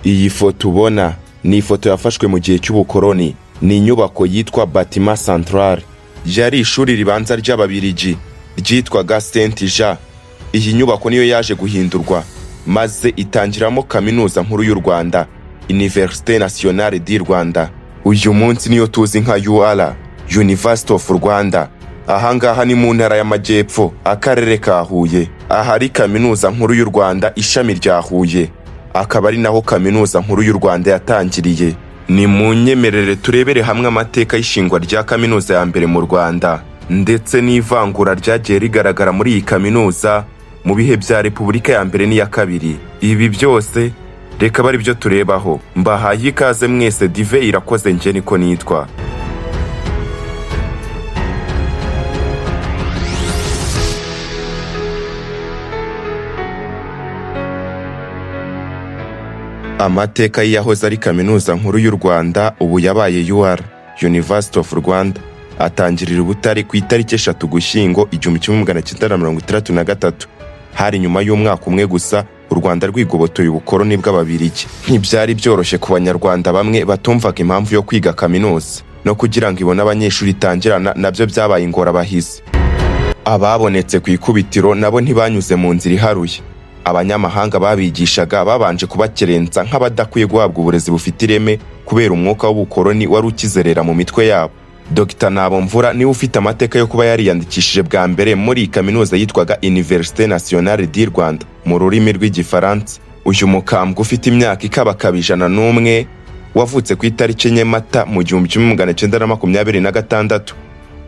Iyi foto ubona ni ifoto yafashwe mu gihe cy'ubukoroni. Ni inyubako yitwa Bâtiment Central. Yari ishuri ribanza ry'Ababiligi ryitwaga Saint Jean. Iyi nyubako niyo yaje guhindurwa maze itangiramo kaminuza nkuru y'u Rwanda, Université Nationale du Rwanda. Uyu munsi niyo tuzi nka UR, University of Rwanda. Ahangaha ni mu ntara y'Amajyepfo, akarere ka Huye, ahari kaminuza nkuru y'u Rwanda ishami rya Huye. Akaba ari naho kaminuza nkuru y'u Rwanda yatangiriye. Ni mu nyemerere turebere hamwe amateka y'ishingwa rya kaminuza ya mbere mu Rwanda ndetse n'ivangura ryagiye rigaragara muri iyi kaminuza mu bihe bya Repubulika ya mbere n'iya kabiri. Ibi byose reka bari byo turebaho. Mbahaye ikaze mwese, Dive Irakoze nje niko nitwa. Amateka yahoze ari kaminuza nkuru y'u Rwanda ubu yabaye UR, University of Rwanda, atangirira i Butare ku itariki 3 Ugushyingo 1963. Hari nyuma y'umwaka umwe gusa u Rwanda rwigobotoye ubukoroni bw'Ababiligi. Ntibyari byoroshye ku banyarwanda bamwe batumvaga impamvu yo kwiga kaminuza, no kugira ngo ibone abanyeshuri itangirana nabyo byabaye ingorabahizi. Ababonetse ku ikubitiro nabo ntibanyuze mu nzira iharuye. Abanyamahanga babigishaga babanje kubakerensa nk'abadakwiye guhabwa uburezi bufite ireme kubera umwuka w'ubukoroni wari ukizerera mu mitwe yabo. Dr Nabomvura niwe ufite amateka yo kuba yariyandikishije bwa mbere muri kaminuza yitwaga Université Nationale du Rwanda mu rurimi rw'Igifaransa. Uyu mukambwe ufite imyaka ikabakaba 101 wavutse ku itariki Nyamata mu 1926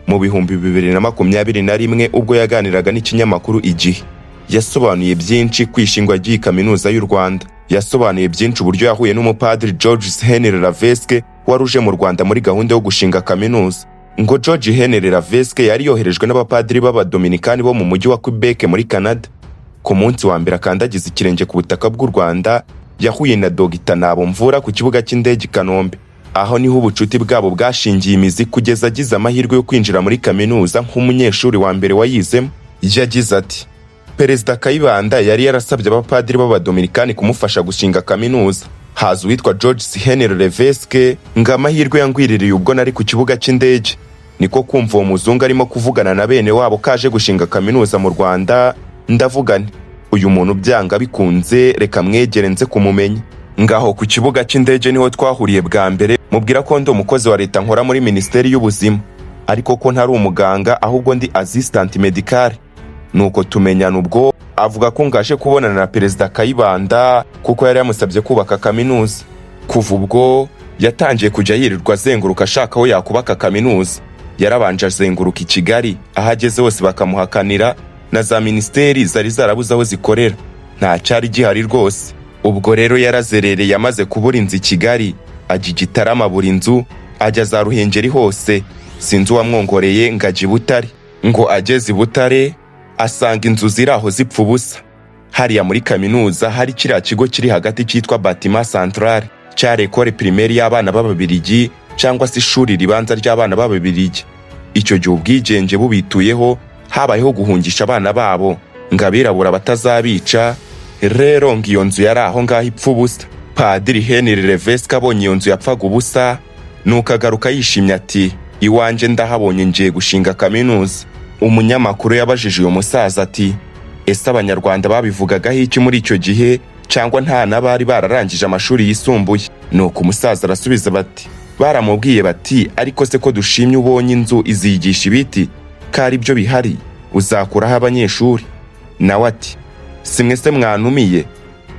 mu 2021 ubwo yaganiraga n'ikinyamakuru Igihe. Yasobanuye byinshi kwishingwa ry'iyi kaminuza y'u Rwanda. Yasobanuye byinshi uburyo yahuye n'umupadiri George Henry Lavesque waruje mu Rwanda muri gahunda yo gushinga kaminuza. Ngo George Henry Lavesque yari yoherejwe n'abapadiri b'Abadominikani bo mu mujyi wa Quebec muri Canada. Ku munsi wa mbere akandagiza ikirenge ku butaka bw'u Rwanda, yahuye na Dr Nabomvura ku kibuga cy'indege i Kanombe. Aho niho ubucuti bwabo bwashingiye imizi kugeza agize amahirwe yo kwinjira muri kaminuza nk'umunyeshuri wa mbere wayizemo. Yagize ati: Perezida Kayibanda yari yarasabye abapadiri b'Abadominikani kumufasha gushinga kaminuza. Haza uwitwa George Henry Lavesque ngo amahirwe yangwiririye ubwo nari ku kibuga cy'indege. Niko kumva uwo muzungu arimo kuvugana na bene wabo kaje gushinga kaminuza mu Rwanda. Ndavuga nti uyu muntu byanga bikunze reka mwegere nze kumumenya. Ngaho ku kibuga cy'indege niho twahuriye bwa mbere, mubwira ko ndi umukozi wa leta nkora muri Minisiteri y'Ubuzima, ariko ko ntari umuganga ahubwo ndi assistant medical. Nuko tumenyana ubwo avuga ko ngaje kubonana na Perezida Kayibanda kuko yari yamusabye kubaka kaminuza. Kuva ubwo yatangiye kujya yirirwa azenguruka ashaka aho yakubaka kaminuza. Yarabanje azenguruka i Kigali, ahageze hose bakamuhakanira na za ministeri zari zarabuze aho zikorera. Nta cyari gihari rwose. Ubwo rero yarazerereye yamaze kubura inzu i Kigali, ajya Gitarama buri inzu, ajya za Ruhengeri hose. Sinzi uwamwongoreye ngaje i Butare. Ngo ageze i Butare asanga inzu ziraho zipfa ubusa. Hariya muri kaminuza hari kiriya kigo kiri hagati cyitwa Bâtiment Central, cyari école primaire y'abana b'Ababiligi cyangwa se ishuri ribanza ry'abana b'Ababiligi. Icyo gihe ubwigenge bubituyeho habayeho guhungisha abana babo ngo abirabura batazabica. Rero ngiyo nzu yari aho ngaho ipfa ubusa. Padiri Henry Lavesque abonye iyo nzu yapfaga ubusa, nuko agaruka yishimye ati iwanje ndahabonye ngiye gushinga kaminuza. Umunyamakuru yabajije uyu musaza ati ese abanyarwanda babivugagaho iki muri icyo gihe cyangwa nta nabari bararangije amashuri yisumbuye? Nuko umusaza arasubiza bati baramubwiye bati ariko se ko dushimye ubonye inzu izigisha ibiti kari byo bihari uzakuraho abanyeshuri? Nawe ati simwe se mwanumiye?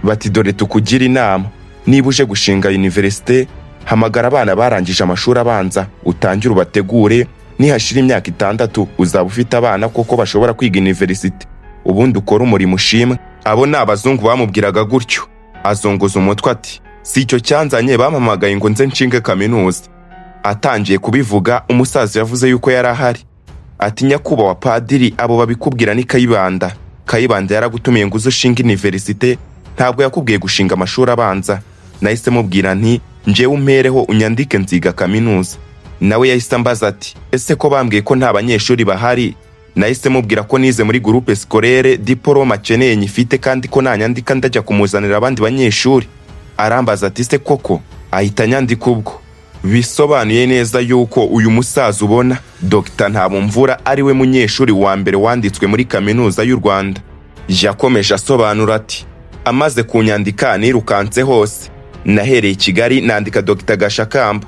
Bati dore tukugira inama, niba uje gushinga universite hamagara abana barangije amashuri abanza utangire ubategure, nihashira imyaka 6 uzaba ufite abana koko bashobora kwiga universite, ubundi ukora umurimo ushimwe. Abo ni abazungu bamubwiraga gutyo. Azongoza umutwe ati si icyo cyanzanye, bampamagaye ngo nze nshinge kaminuza. Atangiye kubivuga umusaza yavuze yuko yari ahari. Ati nyakubahwa padiri, abo babikubwira ni Kayibanda. Kayibanda yaragutumiye ngo uze ushinge universite, ntabwo yakubwiye gushinga amashuri abanza. Nahise mubwira nti njewe umpereho unyandike nziga kaminuza. Nawe yahise ambaza ati ese ko bambwiye ko nta banyeshuri bahari? Nahise mubwira ko nize muri groupe scolaire diplôme akeneye nyifite kandi ko nanyandika ndajya kumuzanira abandi banyeshuri. arambaza ati se koko, ahita anyandika ubwo. Bisobanuye neza yuko uyu musaza ubona Dr Ntabomvura ari we munyeshuri wa mbere wanditswe muri kaminuza y'u Rwanda. Yakomeje asobanura ati, amaze kunyandika nirukanse hose, nahereye i Kigali nandika Dr Gashakamba,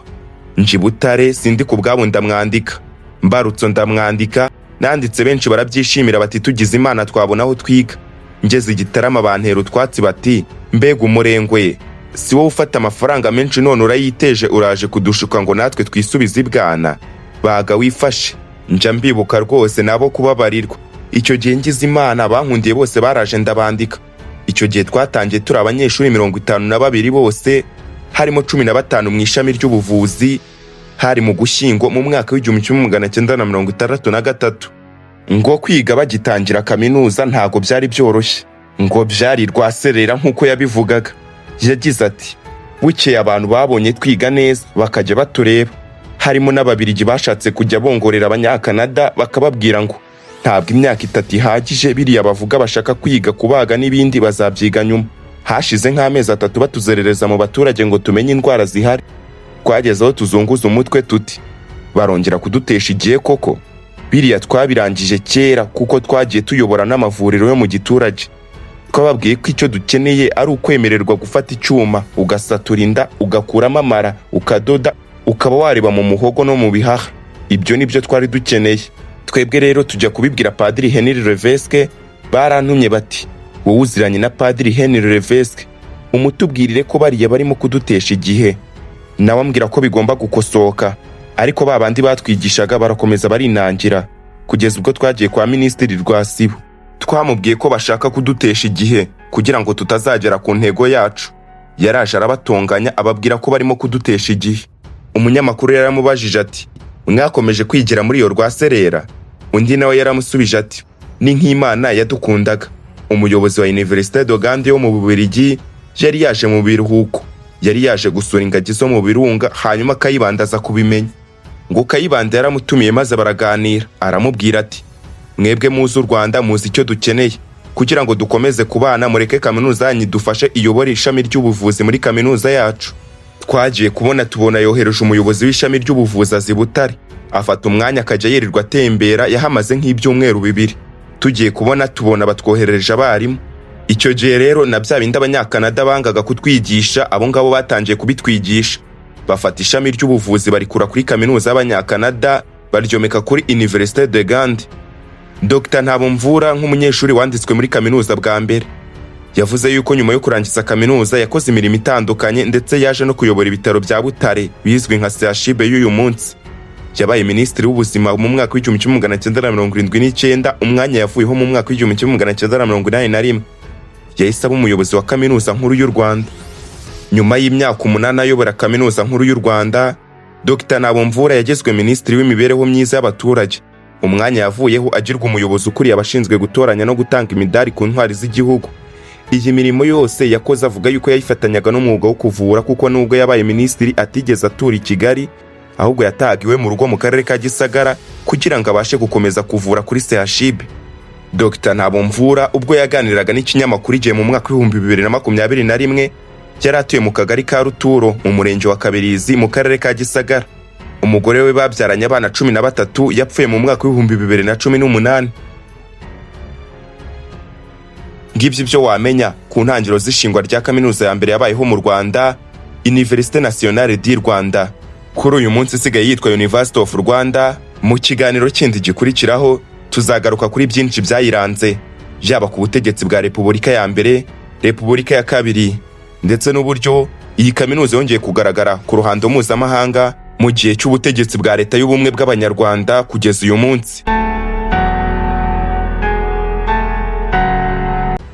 nji Butare sindi ku bwabo ndamwandika, Mbarutso ndamwandika, nanditse benshi barabyishimira bati tugize Imana twabona aho twiga. Ngeze i Gitarama bantera utwatsi bati mbega umurengwe, si wowe ufata amafaranga menshi none urayiteje uraje kudushuka ngo natwe twisubize ibwana, baga wifashe. Nja mbibuka rwose nabo kubabarirwa. Icyo gihe ngize Imana bankundiye bose baraje ndabandika. Icyo gihe twatangiye turi abanyeshuri 52 bose, harimo 15 mu ishami ry'ubuvuzi, hari mu Gushyingo mu mwaka w'1963. Ngo kwiga bagitangira kaminuza ntago byari byoroshye, ngo byari rwaserera nk'uko yabivugaga. Yagize ati, bukeye abantu babonye twiga neza bakajya batureba, harimo n'Ababiligi bashatse kujya bongorera Abanyakanada bakababwira ngo ntabwo imyaka 3 ihagije, biriya bavuga bashaka kwiga kubaga n'ibindi bazabyiga nyuma. Hashize nk'amezi 3 batuzerereza mu baturage ngo tumenye indwara zihari. Twagezeho tuzunguza umutwe tuti barongera kudutesha igihe koko, biriya twabirangije kera kuko twagiye tuyobora n'amavuriro yo mu giturage. Twababwiye ko icyo dukeneye ari ukwemererwa gufata icyuma ugasatura inda ugakuramo amara ukadoda ukaba wareba mu muhogo no mu bihaha. Ibyo nibyo twari dukeneye. Twebwe rero tujya kubibwira Padiri Henry Levesque, barantumye bati wowe uziranye na Padiri Henry Levesque, umutubwirire ko bariya barimo kudutesha igihe. Nawe ambwira ko bigomba gukosoka, ariko babandi batwigishaga barakomeza barinangira kugeza ubwo twagiye kwa Minisitiri Rwasibo. Twamubwiye ko bashaka kudutesha igihe kugira ngo tutazagera ku ntego yacu. Yaraje arabatonganya ababwira ko barimo kudutesha igihe. Umunyamakuru yaramubajije ati, mwakomeje kwigira muri iyo Rwaserera? Undi nawe yaramusubije ati, ni nk'Imana yadukundaga. Umuyobozi wa Université de Gand wo mu Bubiligi yari yaje mu biruhuko, yari yaje gusura ingagi zo mu birunga, hanyuma Kayibanda aza kubimenya. Ngo Kayibanda yaramutumiye maze baraganira, aramubwira ati, mwebwe muzi u Rwanda muzi icyo dukeneye, kugira ngo dukomeze kubana mureke kaminuza yanyu dufashe iyobora ishami ry'ubuvuzi muri kaminuza yacu. Twagiye tubona yohereje umuyobozi w'ishami ry'ubuvuzi azi Butare, afata umwanya akajya yirirwa atembera, yahamaze nk'ibyumweru 2. Tugiye tubona batwoherereje abarimu. Icyo gihe rero na bya bindi Abanyakanada bangaga kutwigisha, abo ngabo batangiye kubitwigisha. Bafata ishami ry'ubuvuzi barikura kuri kaminuza y'Abanyakanada baryomeka kuri Université de Gand. Dr Ntabomvura nk'umunyeshuri wanditswe muri kaminuza bwa mbere, yavuze yuko nyuma yo kurangiza kaminuza yakoze imirimo itandukanye ndetse yaje no kuyobora ibitaro bya Butare bizwi nka CHUB y'uyu munsi. Yabaye Minisitiri w'Ubuzima mu mwaka w'1979, umwanya yavuyeho mu mwaka w'1981. Yahise aba umuyobozi wa Kaminuza Nkuru y'u Rwanda. Nyuma y'imyaka 8 ayobora Kaminuza Nkuru y'u Rwanda, Dr Ntabomvura yagizwe Minisitiri w'Imibereho myiza y'abaturage. Umwanya yavuyeho agirwa umuyobozi ukuriye abashinzwe gutoranya no gutanga imidari ku ntwari z'igihugu. Iyi mirimo yose yakoze avuga yuko yayifatanyaga n'umwuga wo kuvura, kuko nubwo yabaye minisitiri atigeze atura i Kigali, ahubwo yatagiwe mu rugo mu karere ka Gisagara kugira ngo abashe gukomeza kuvura kuri CHUB. Dr Ntabomvura ubwo yaganiraga n'ikinyamakuru igihe mu mwaka w'2021, yari atuye mu kagari ka Ruturo mu murenge wa Kabirizi mu karere ka Gisagara. Umugore we babyaranye abana 13 yapfuye mu mwaka w'2018. Ngibyo byo wamenya ku ntangiriro z'ishingwa rya kaminuza ya mbere yabayeho mu Rwanda, Université Nationale du Rwanda. Kuri uyu munsi isigaye yitwa University of Rwanda. Mu kiganiro kindi gikurikiraho tuzagaruka kuri byinshi byayiranze, yaba ku butegetsi bwa Repubulika ya mbere, Repubulika ya kabiri, ndetse n'uburyo iyi kaminuza yongeye kugaragara ku ruhando mpuzamahanga mu gihe cy'ubutegetsi bwa Leta y'Ubumwe bw'Abanyarwanda kugeza uyu munsi.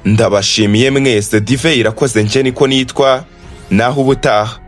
Ndabashimiye mwese. Dive irakoze, nje niko nitwa, naho ubutaha.